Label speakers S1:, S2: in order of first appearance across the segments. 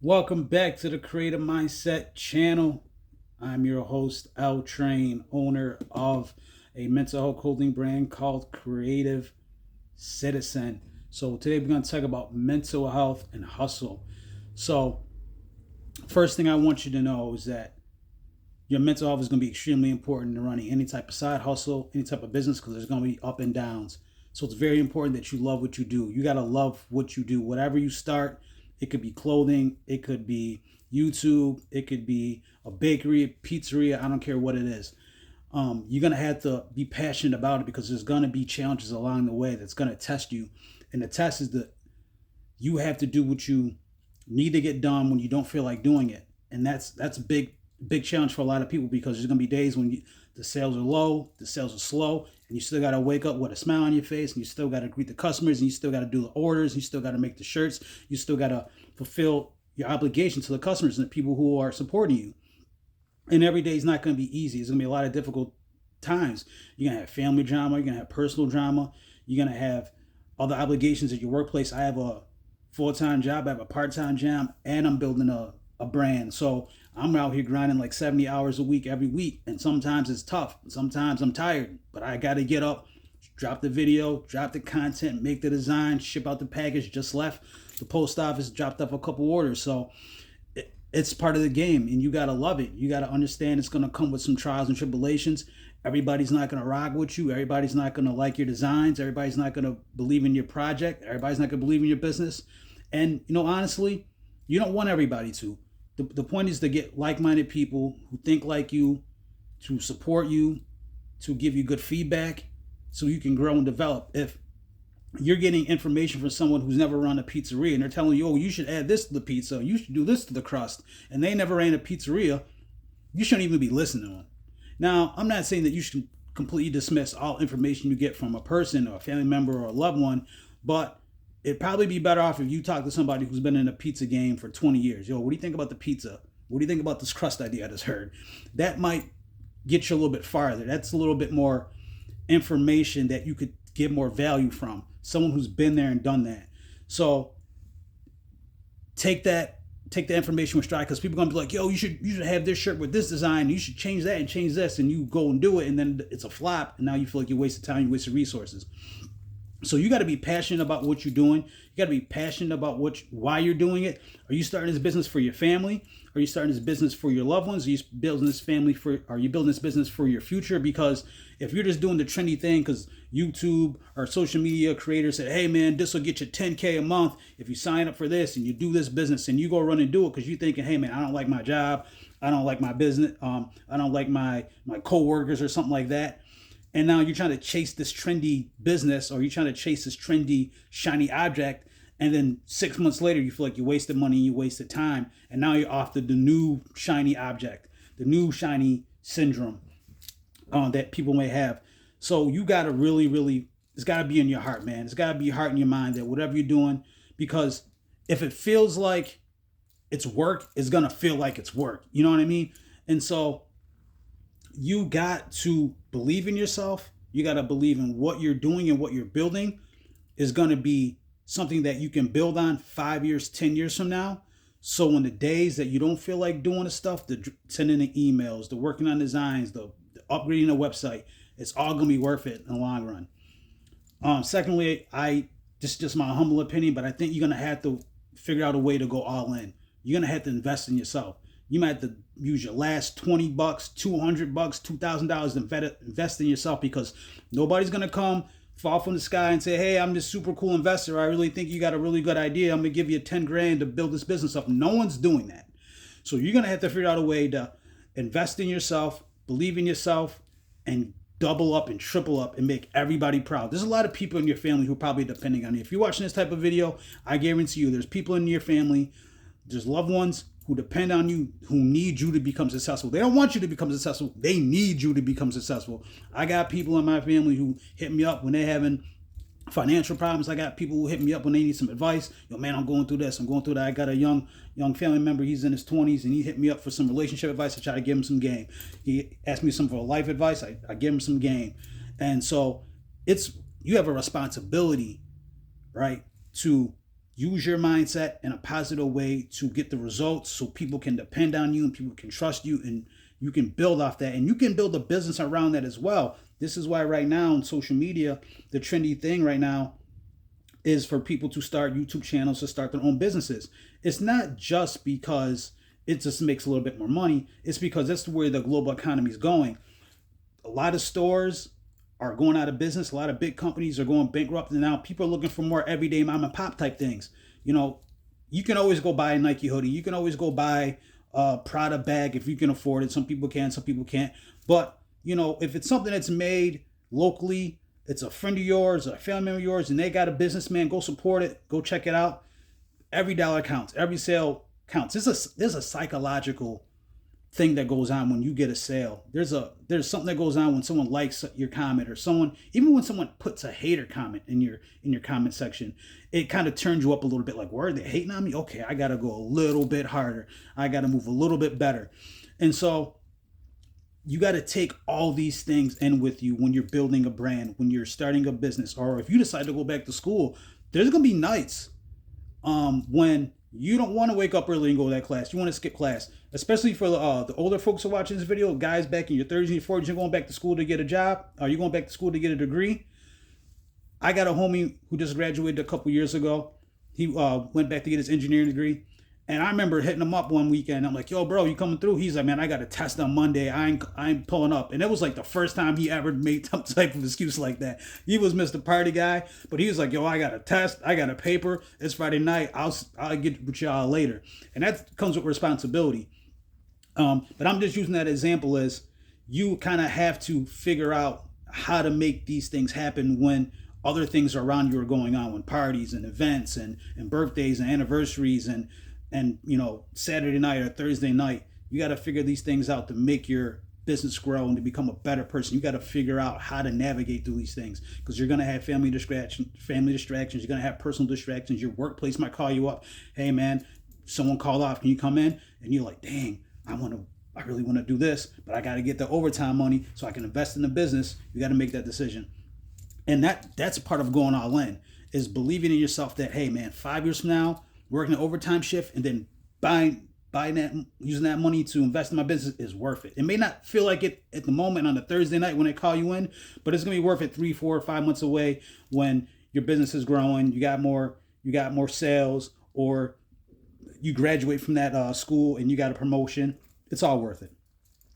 S1: Welcome back to the Creative Mindset channel. I'm your host, L Train, owner of a mental health clothing brand called Creative Citizen. So, today we're going to talk about mental health and hustle. So, first thing I want you to know is that your mental health is going to be extremely important in running any type of side hustle, any type of business, because there's going to be up and downs. So it's very important that you love what you do. You got to love what you do. Whatever you start, it could be clothing, it could be YouTube, it could be a bakery, a pizzeria. I don't care what it is. You're going to have to be passionate about it because there's going to be challenges along the way that's going to test you. And the test is that you have to do what you need to get done when you don't feel like doing it. And that's a big challenge for a lot of people because there's gonna be days when the sales are low, the sales are slow, and you still gotta wake up with a smile on your face, and you still gotta greet the customers, and you still gotta do the orders, and you still gotta make the shirts, you still gotta fulfill your obligation to the customers and the people who are supporting you. And every day is not gonna be easy. It's gonna be a lot of difficult times. You're gonna have family drama, you're gonna have personal drama, you're gonna have other obligations at your workplace. I have a full-time job, I have a part-time job, and I'm building a brand. So I'm out here grinding like 70 hours a week every week. And sometimes it's tough. Sometimes I'm tired, but I got to get up, drop the video, drop the content, make the design, ship out the package. Just left the post office, dropped up a couple orders. So it's part of the game and you got to love it. You got to understand it's going to come with some trials and tribulations. Everybody's not going to rock with you. Everybody's not going to like your designs. Everybody's not going to believe in your project. Everybody's not going to believe in your business. And, honestly, you don't want everybody to. The point is to get like-minded people who think like you, to support you, to give you good feedback so you can grow and develop. If you're getting information from someone who's never run a pizzeria and they're telling you, oh, you should add this to the pizza, you should do this to the crust, and they never ran a pizzeria, you shouldn't even be listening to them. Now, I'm not saying that you should completely dismiss all information you get from a person or a family member or a loved one, but it'd probably be better off if you talk to somebody who's been in a pizza game for 20 years. Yo, what do you think about the pizza? What do you think about this crust idea I just heard? That might get you a little bit farther. That's a little bit more information that you could get more value from. Someone who's been there and done that. So take the information with stride because people are gonna be like, yo, you should have this shirt with this design, you should change that and change this, and you go and do it, and then it's a flop, and now you feel like you wasted time, you wasted resources. So you got to be passionate about what you're doing. You got to be passionate about why you're doing it. Are you starting this business for your family? Are you starting this business for your loved ones? Are you building this Are you building this business for your future? Because if you're just doing the trendy thing because YouTube or social media creators said, hey man, this will get you 10K a month if you sign up for this and you do this business, and you go run and do it because you're thinking, hey man, I don't like my job, I don't like my business, I don't like my coworkers or something like that. And now you're trying to chase this trendy business, or you're trying to chase this trendy shiny object, and then 6 months later you feel like you wasted money, you wasted time, and now you're off to the new shiny object, the new shiny syndrome that people may have. So you got to really, it's got to be in your heart, man. It's got to be your heart and your mind that whatever you're doing, because if it feels like it's work, it's gonna feel like it's work. You know what I mean? And so you got to believe in yourself. You got to believe in what you're doing, and what you're building is going to be something that you can build on 5 years, 10 years from now. So in the days that you don't feel like doing the stuff, the sending the emails, the working on designs, the upgrading the website, it's all going to be worth it in the long run. Secondly, this is just my humble opinion, but I think you're going to have to figure out a way to go all in. You're going to have to invest in yourself. You might have to use your last $20, $200, $2,000 to invest in yourself, because nobody's going to come fall from the sky and say, hey, I'm this super cool investor, I really think you got a really good idea, I'm going to give you 10 grand to build this business up. No one's doing that. So you're going to have to figure out a way to invest in yourself, believe in yourself, and double up and triple up and make everybody proud. There's a lot of people in your family who are probably depending on you. If you're watching this type of video, I guarantee you there's people in your family, there's loved ones who depend on you, who need you to become successful. They don't want you to become successful. They need you to become successful. I got people in my family who hit me up when they're having financial problems. I got people who hit me up when they need some advice. Yo, man, I'm going through this, I'm going through that. I got a young family member, he's in his 20s, and he hit me up for some relationship advice. I try to give him some game. He asked me some for life advice. I give him some game. And so you have a responsibility, right, to use your mindset in a positive way to get the results so people can depend on you and people can trust you, and you can build off that, and you can build a business around that as well. This is why right now on social media, the trendy thing right now is for people to start YouTube channels, to start their own businesses. It's not just because it just makes a little bit more money. It's because that's where the global economy is going. A lot of stores are going out of business. A lot of big companies are going bankrupt, and now people are looking for more everyday mom and pop type things. You know, you can always go buy a Nike hoodie. You can always go buy a Prada bag if you can afford it. Some people can, some people can't. But, you know, if it's something that's made locally, it's a friend of yours, a family member of yours, and they got a businessman, go support it. Go check it out. Every dollar counts. Every sale counts. There's a psychological thing that goes on when you get a sale. There's something that goes on when someone likes your comment, or someone, even when someone puts a hater comment in your comment section, it kind of turns you up a little bit. Like, where are they hating on me? Okay, I gotta go a little bit harder. I gotta move a little bit better. And so you got to take all these things in with you when you're building a brand, when you're starting a business, or if you decide to go back to school. There's gonna be nights when you don't want to wake up early and go to that class. You want to skip class, especially for the older folks who are watching this video. Guys back in your 30s and your 40s, you're going back to school to get a job. Are you going back to school to get a degree? I got a homie who just graduated a couple years ago. He went back to get his engineering degree. And I remember hitting him up one weekend. I'm like, yo, bro, you coming through? He's like, man, I got a test on Monday. I ain't pulling up. And it was like the first time he ever made some type of excuse like that. He was Mr. Party Guy, but he was like, yo, I got a test. I got a paper. It's Friday night. I'll get with y'all later. And that comes with responsibility. But I'm just using that example as you kind of have to figure out how to make these things happen when other things around you are going on, when parties and events and birthdays and anniversaries and you know, Saturday night or Thursday night. You got to figure these things out to make your business grow and to become a better person. You got to figure out how to navigate through these things, because you're going to have family distractions. You're going to have personal distractions. Your workplace might call you up. Hey man, someone called off. Can you come in? And you're like, dang, I really want to do this, but I got to get the overtime money so I can invest in the business. You got to make that decision. And that's part of going all in, is believing in yourself that, hey man, 5 years from now, working an overtime shift and then buying that, using that money to invest in my business is worth it. It may not feel like it at the moment on a Thursday night when they call you in, but it's gonna be worth it 3, 4, 5 months away when your business is growing, you got more sales, or you graduate from that school and you got a promotion. It's all worth it.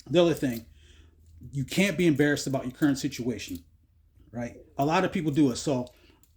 S1: The other thing, you can't be embarrassed about your current situation, right? A lot of people do it. So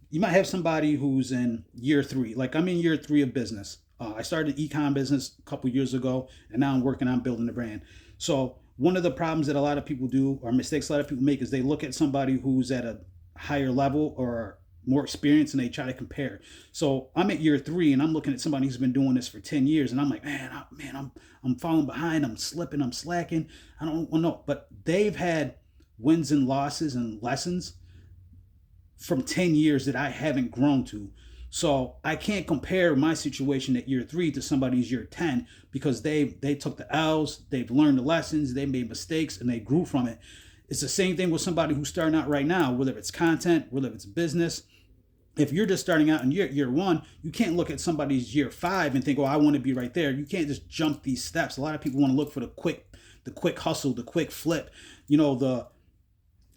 S1: you might have somebody who's in year 3. Like I'm in year 3 of business. I started an e-com business a couple years ago, and now I'm working on building a brand. So one of the problems that a lot of people do, or mistakes a lot of people make, is they look at somebody who's at a higher level or more experience and they try to compare. So I'm at year 3 and I'm looking at somebody who's been doing this for 10 years, and I'm like, I'm falling behind. I'm slipping. I'm slacking. I don't know. But they've had wins and losses and lessons from 10 years that I haven't grown to. So I can't compare my situation at year 3 to somebody's year 10, because they took the L's, they've learned the lessons, they made mistakes, and they grew from it. It's the same thing with somebody who's starting out right now, whether it's content, whether it's business. If you're just starting out in year 1, you can't look at somebody's year 5 and think, oh, I want to be right there. You can't just jump these steps. A lot of people want to look for the quick hustle, the quick flip, you know, the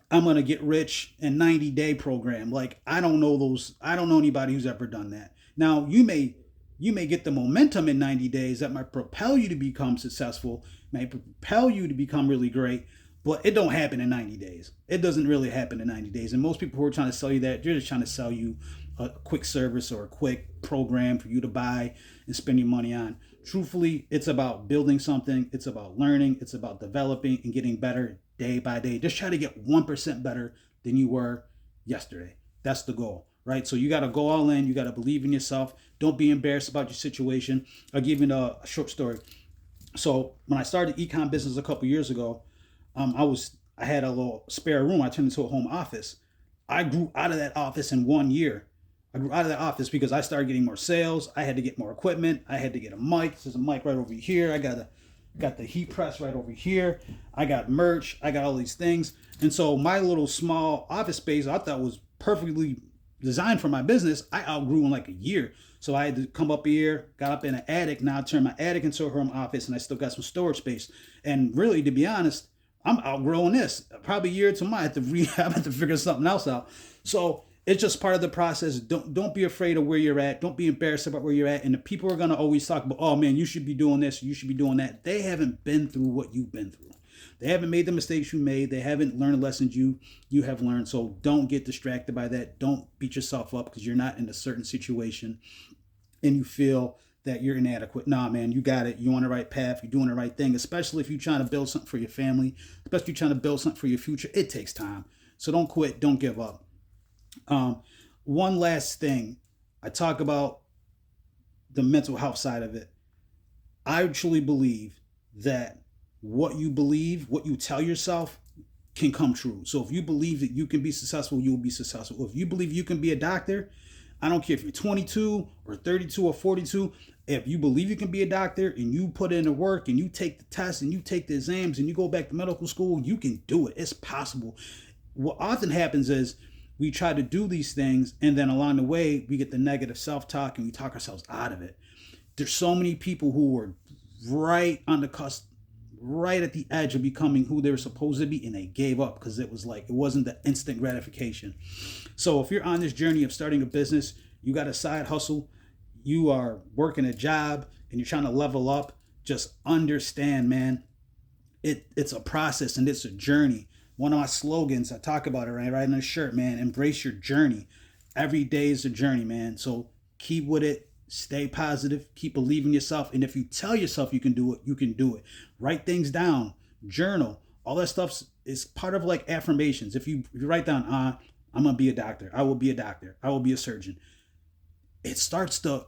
S1: I'm going to get rich in 90-day program. Like, I don't know anybody who's ever done that. Now, you may get the momentum in 90 days that might propel you to become successful, might propel you to become really great, but it don't happen in 90 days. It doesn't really happen in 90 days. And most people who are trying to sell you that, they're just trying to sell you a quick service or a quick program for you to buy and spend your money on. Truthfully, it's about building something. It's about learning. It's about developing and getting better day by day. Just try to get 1% better than you were yesterday. That's the goal, right? So you got to go all in. You got to believe in yourself. Don't be embarrassed about your situation. I'll give you a short story. So when I started e-com business a couple years ago, I had a little spare room. I turned into a home office. I grew out of that office in 1 year. I grew out of that office because I started getting more sales. I had to get more equipment. I had to get a mic. There's a mic right over here. I got the heat press right over here. I got merch. I got all these things. And so my little small office space I thought was perfectly designed for my business, I outgrew in like a year. So I had to come up here, got up in an attic. Now I turned my attic into a home office, and I still got some storage space. And really, to be honest, I'm outgrowing this. Probably a year to my, I have to I have to figure something else out. So it's just part of the process. Don't be afraid of where you're at. Don't be embarrassed about where you're at. And the people are gonna always talk about, oh man, you should be doing this, you should be doing that. They haven't been through what you've been through. They haven't made the mistakes you made. They haven't learned the lessons you have learned. So don't get distracted by that. Don't beat yourself up because you're not in a certain situation and you feel that you're inadequate. Nah, man, you got it. You're on the right path. You're doing the right thing, especially if you're trying to build something for your family, especially if you're trying to build something for your future. It takes time. So don't quit. Don't give up. One last thing. I talk about the mental health side of it. I truly believe that what you believe, what you tell yourself, can come true. So if you believe that you can be successful, you will be successful. If you believe you can be a doctor, I don't care if you're 22 or 32 or 42. If you believe you can be a doctor and you put in the work and you take the tests and you take the exams and you go back to medical school, you can do it. It's possible. What often happens is we try to do these things and then along the way we get the negative self-talk and we talk ourselves out of it. There's so many people who were right on the cusp, right at the edge of becoming who they were supposed to be, and they gave up because it wasn't the instant gratification. So if you're on this journey of starting a business, you got a side hustle, you are working a job, and you're trying to level up, just understand, man, it's a process and it's a journey. One of my slogans, I talk about it right on the shirt, man, embrace your journey. Every day is a journey, man. So keep with it. Stay positive, keep believing yourself. And if you tell yourself you can do it, you can do it. Write things down, journal, all that stuff is part of like affirmations. If you write down, I'm going to be a doctor. I will be a doctor. I will be a surgeon. It starts to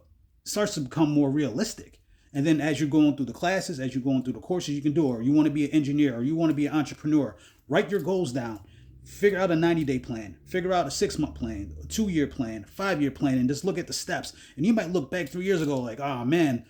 S1: become more realistic. And then as you're going through the classes, as you're going through the courses you can do, or you want to be an engineer, or you want to be an entrepreneur, write your goals down. Figure out a 90-day plan. Figure out a 6-month plan, a 2-year plan, a 5-year plan, and just look at the steps. And you might look back 3 years ago like, oh man,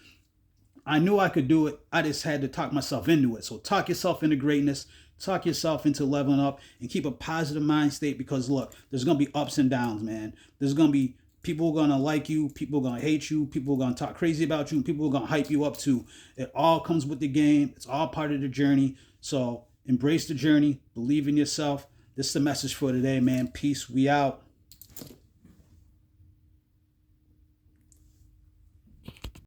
S1: I knew I could do it. I just had to talk myself into it. So talk yourself into greatness, talk yourself into leveling up, and keep a positive mind state because look, there's going to be ups and downs, man. There's going to be people going to like you, people are going to hate you, people are going to talk crazy about you, and people are going to hype you up too. It all comes with the game. It's all part of the journey. So embrace the journey, believe in yourself. This is the message for today, man. Peace. We out.